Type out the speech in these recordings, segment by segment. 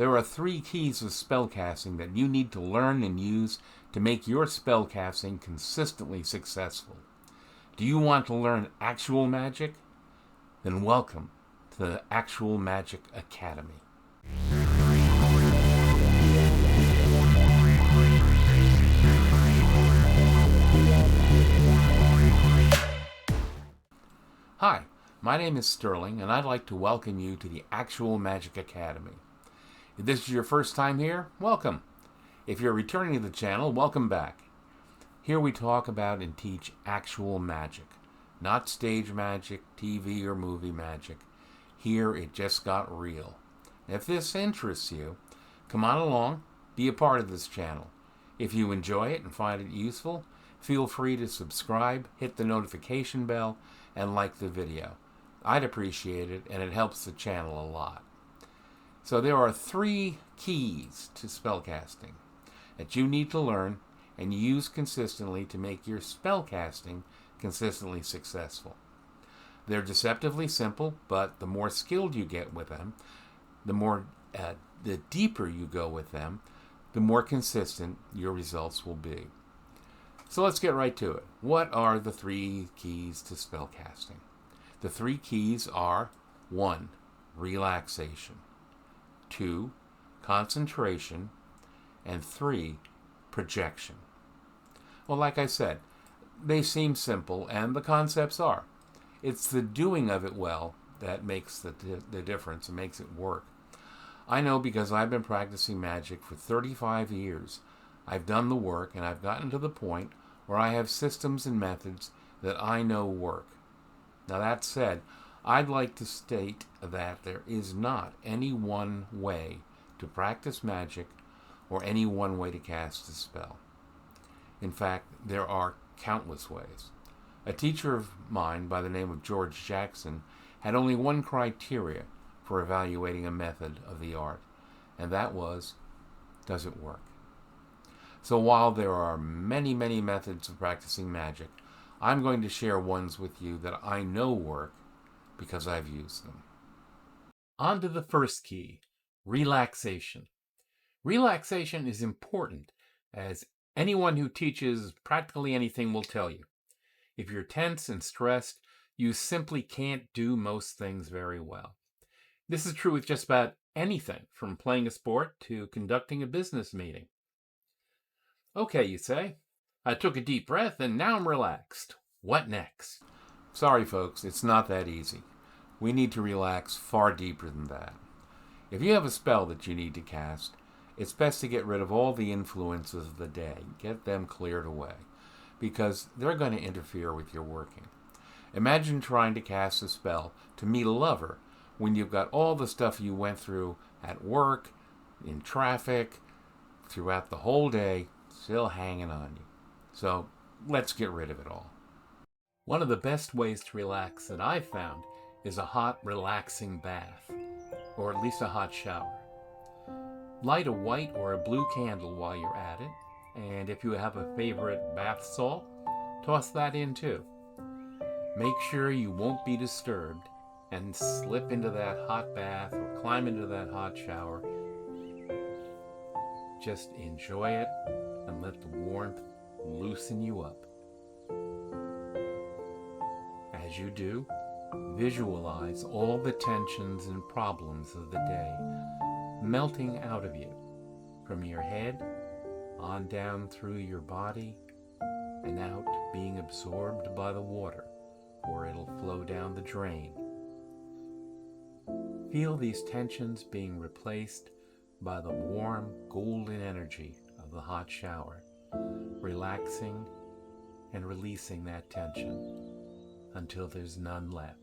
There are 3 keys of spellcasting that you need to learn and use to make your spellcasting consistently successful. Do you want to learn actual magic? Then welcome to the Actual Magic Academy. Hi, my name is Sterling, and I'd like to welcome you to the Actual Magic Academy. If this is your first time here, welcome. If you're returning to the channel, welcome back. Here we talk about and teach actual magic, not stage magic, TV or movie magic. Here it just got real. If this interests you, come on along, be a part of this channel. If you enjoy it and find it useful, feel free to subscribe, hit the notification bell, and like the video. I'd appreciate it, and it helps the channel a lot. So there are 3 keys to spellcasting that you need to learn and use consistently to make your spellcasting consistently successful. They're deceptively simple, but the more skilled you get with them, the deeper you go with them, the more consistent your results will be. So let's get right to it. What are the 3 keys to spellcasting? The 3 keys are 1. Relaxation, 2. Concentration, and 3. Projection. Well, like I said, they seem simple, and the concepts are. It's the doing of it well that makes the difference and makes it work. I know because I've been practicing magic for 35 years. I've done the work, and I've gotten to the point where I have systems and methods that I know work. Now that said, I'd like to state that there is not any one way to practice magic or any one way to cast a spell. In fact, there are countless ways. A teacher of mine by the name of George Jackson had only one criteria for evaluating a method of the art, and that was, does it work? So while there are many, many methods of practicing magic, I'm going to share ones with you that I know work because I've used them. On to the first key, relaxation. Relaxation is important, as anyone who teaches practically anything will tell you. If you're tense and stressed, you simply can't do most things very well. This is true with just about anything, from playing a sport to conducting a business meeting. Okay, you say, I took a deep breath and now I'm relaxed. What next? Sorry, folks, it's not that easy. We need to relax far deeper than that. If you have a spell that you need to cast, it's best to get rid of all the influences of the day. Get them cleared away, because they're going to interfere with your working. Imagine trying to cast a spell to meet a lover when you've got all the stuff you went through at work, in traffic, throughout the whole day, still hanging on you. So let's get rid of it all. One of the best ways to relax that I've found is a hot, relaxing bath, or at least a hot shower. Light a white or a blue candle while you're at it, and if you have a favorite bath salt, toss that in too. Make sure you won't be disturbed and slip into that hot bath or climb into that hot shower. Just enjoy it and let the warmth loosen you up. As you do, visualize all the tensions and problems of the day melting out of you, from your head on down through your body and out, being absorbed by the water, or it'll flow down the drain. Feel these tensions being replaced by the warm, golden energy of the hot shower, relaxing and releasing that tension until there's none left.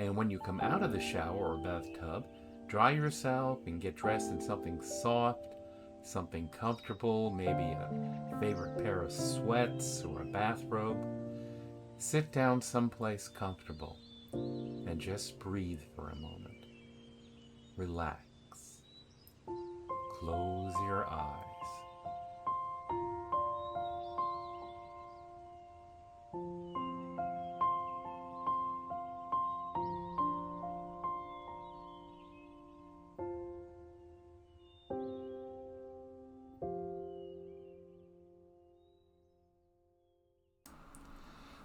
And when you come out of the shower or bathtub, dry yourself and get dressed in something soft, something comfortable, maybe a favorite pair of sweats or a bathrobe. Sit down someplace comfortable and just breathe for a moment. Relax. Close your eyes.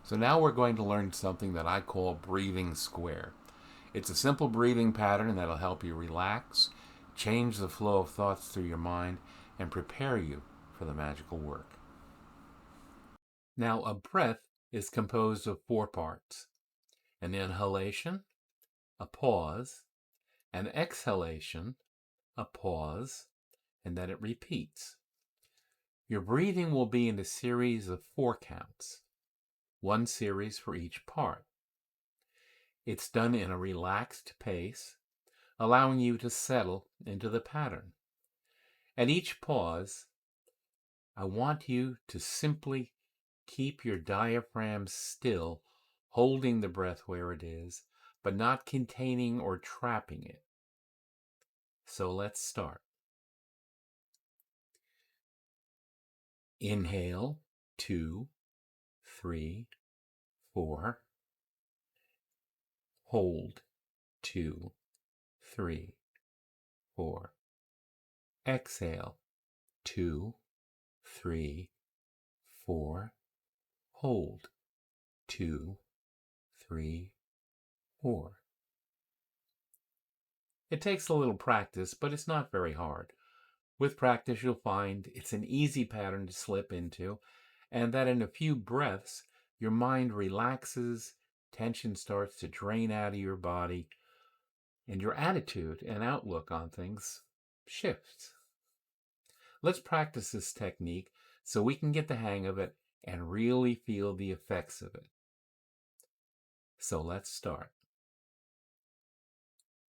So now we're going to learn something that I call breathing square. It's a simple breathing pattern that'll help you relax, change the flow of thoughts through your mind, and prepare you for the magical work. Now, a breath is composed of 4 parts: an inhalation, a pause, an exhalation, a pause, and then it repeats. Your breathing will be in a series of 4 counts, 1 series for each part. It's done in a relaxed pace, allowing you to settle into the pattern. At each pause, I want you to simply keep your diaphragm still, holding the breath where it is, but not containing or trapping it. So let's start. Inhale, 2, 3, 4. Hold, 2, 3, 4. Exhale, 2, 3, 4. Hold, 2, 3, 4. It takes a little practice, but it's not very hard. With practice, you'll find it's an easy pattern to slip into, and that in a few breaths, your mind relaxes, tension starts to drain out of your body, and your attitude and outlook on things shifts. Let's practice this technique so we can get the hang of it and really feel the effects of it. So let's start.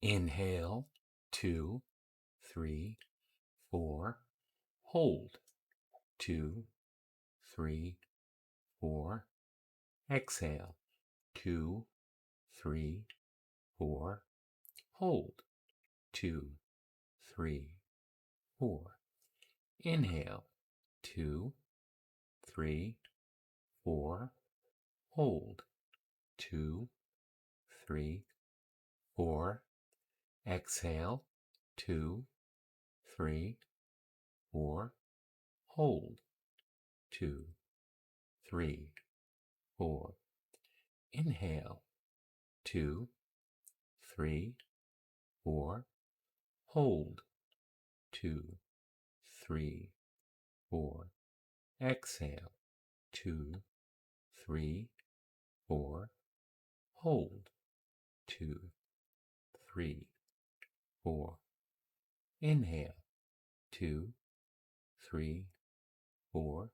Inhale, 2, 3, 4. Hold, 2, 3, 4. Exhale, 2, 3, 4. Hold, 2, 3, 4. Inhale, 2, 3, 4. Hold, 2, 3, 4. Exhale, 2, 3, 4. Hold, 2, 3, 4. Inhale, 2, 3, 4. Hold, 2, 3, 4. Exhale, 2, 3, 4. Hold, 2, 3, 4. Inhale, 2, 3, 4.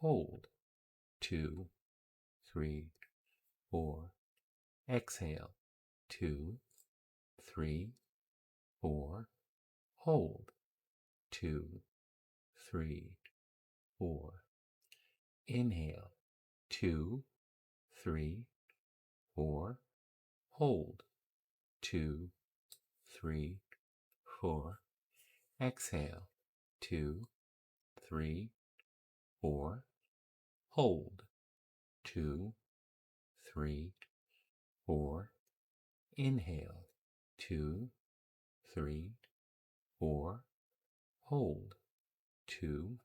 Hold, 2, 3, 4. Exhale, 2, 3, 4. Hold, 2, 3, 4. Inhale, 2, 3, 4. Hold, 2, 3, 4. Exhale, 2, 3, 4. Hold, 2, 3, 4. Inhale, 2, 3, 4. Hold, 2,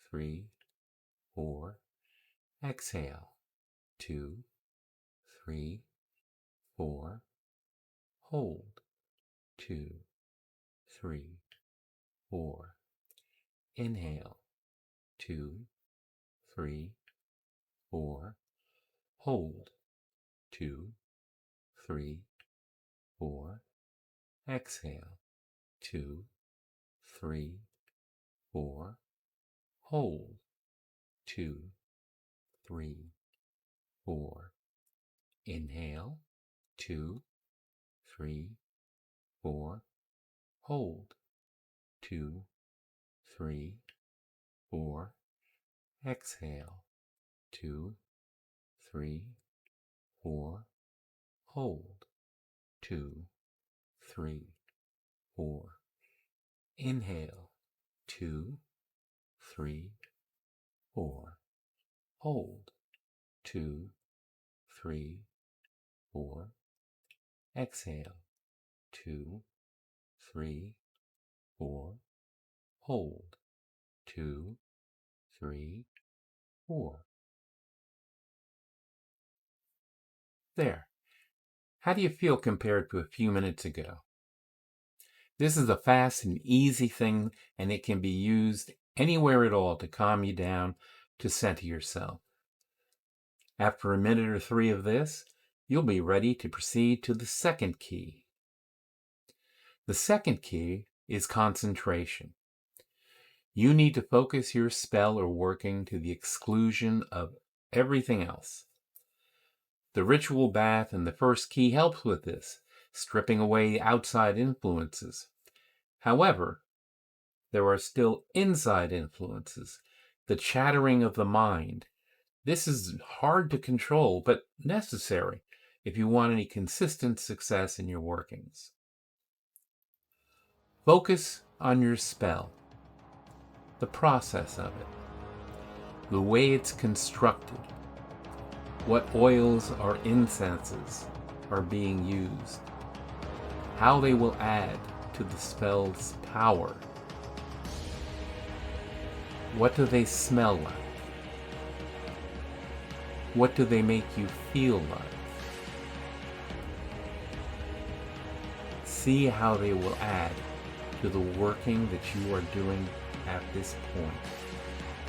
3, 4. Exhale, 2, 3, 4. Hold, 2, 3, 4. Inhale, 2, 3, 4. Hold, 2, 3, 4. Exhale, 2, 3, 4. Hold, 2, 3, 4. Inhale, 2, 3, 4. Hold, 2, 3, 4. Exhale, 2, 3, 4. Hold, 2, 3, 4. Inhale, 2, 3, 4. Hold, 2, 3, 4. Exhale, 2, 3, 4. Hold, 2, 3, 4. There. How do you feel compared to a few minutes ago? This is a fast and easy thing, and it can be used anywhere at all to calm you down, to center yourself. After a minute or 3 of this, you'll be ready to proceed to the second key. The second key is concentration. You need to focus your spell or working to the exclusion of everything else. The ritual bath and the first key helps with this, stripping away outside influences. However, there are still inside influences, the chattering of the mind. This is hard to control, but necessary if you want any consistent success in your workings. Focus on your spell, the process of it, the way it's constructed, what oils or incenses are being used, how they will add to the spell's power. What do they smell like? What do they make you feel like? See how they will add to the working that you are doing at this point.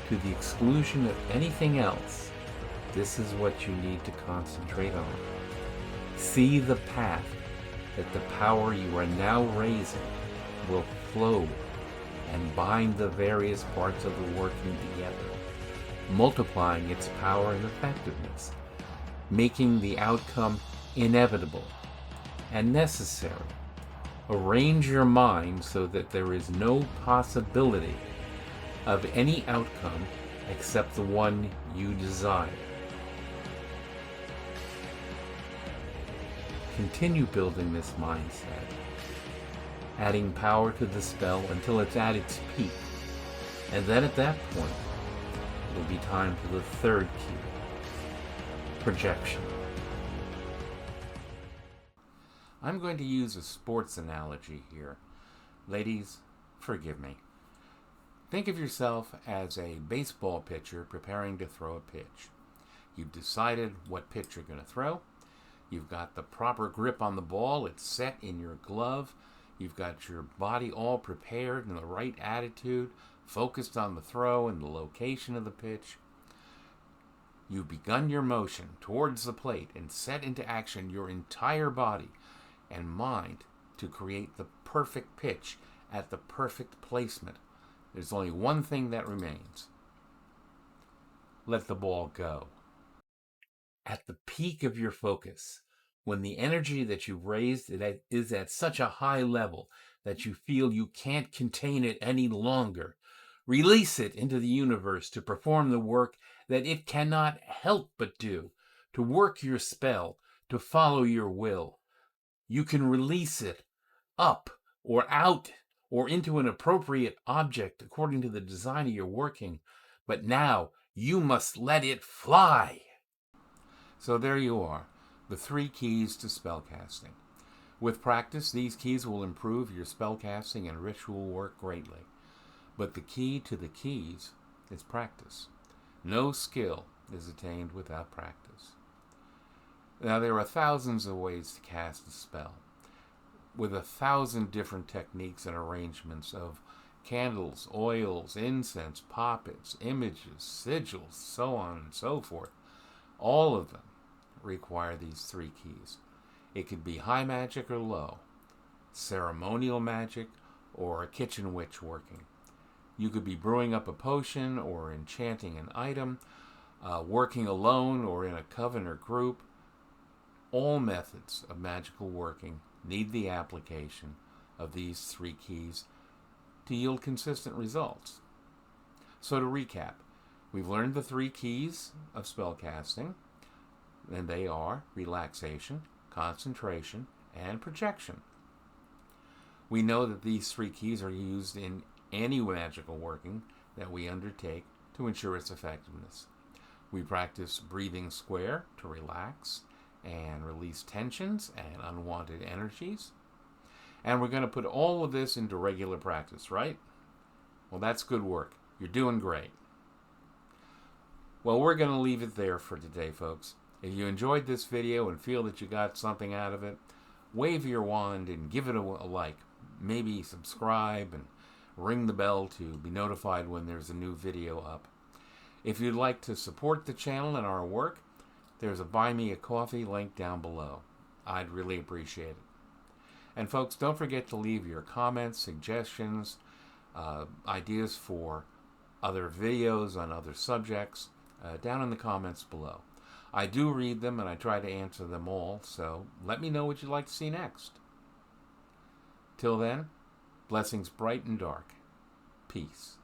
To the exclusion of anything else, this is what you need to concentrate on. See the path that the power you are now raising will flow and bind the various parts of the working together, multiplying its power and effectiveness, making the outcome inevitable and necessary. Arrange your mind so that there is no possibility of any outcome except the one you desire. Continue building this mindset, adding power to the spell until it's at its peak, and then at that point, it will be time for the third key, projection. I'm going to use a sports analogy here. Ladies, forgive me. Think of yourself as a baseball pitcher preparing to throw a pitch. You've decided what pitch you're going to throw. You've got the proper grip on the ball. It's set in your glove. You've got your body all prepared in the right attitude, focused on the throw and the location of the pitch. You've begun your motion towards the plate and set into action your entire body and mind to create the perfect pitch at the perfect placement. There's only one thing that remains. Let the ball go. At the peak of your focus, when the energy that you've raised is at such a high level that you feel you can't contain it any longer, release it into the universe to perform the work that it cannot help but do, to work your spell, to follow your will. You can release it up or out or into an appropriate object according to the design of your working, but now you must let it fly. So there you are, the 3 keys to spellcasting. With practice, these keys will improve your spellcasting and ritual work greatly. But the key to the keys is practice. No skill is attained without practice. Now, there are thousands of ways to cast a spell, with 1,000 different techniques and arrangements of candles, oils, incense, poppets, images, sigils, so on and so forth. All of them require these 3 keys. It could be high magic or low, ceremonial magic or a kitchen witch working. You could be brewing up a potion or enchanting an item, working alone or in a coven or group. All methods of magical working need the application of these 3 keys to yield consistent results. So to recap, we've learned the 3 keys of spellcasting, and they are relaxation, concentration, and projection. We know that these 3 keys are used in any magical working that we undertake to ensure its effectiveness. We practice breathing square to relax and release tensions and unwanted energies. And we're going to put all of this into regular practice, right? Well, that's good work. You're doing great. Well, we're going to leave it there for today, folks. If you enjoyed this video and feel that you got something out of it, wave your wand and give it a like. Maybe subscribe and ring the bell to be notified when there's a new video up. If you'd like to support the channel and our work, there's a Buy Me a Coffee link down below. I'd really appreciate it. And folks, don't forget to leave your comments, suggestions, ideas for other videos on other subjects down in the comments below. I do read them and I try to answer them all, so let me know what you'd like to see next. Till then, blessings bright and dark. Peace.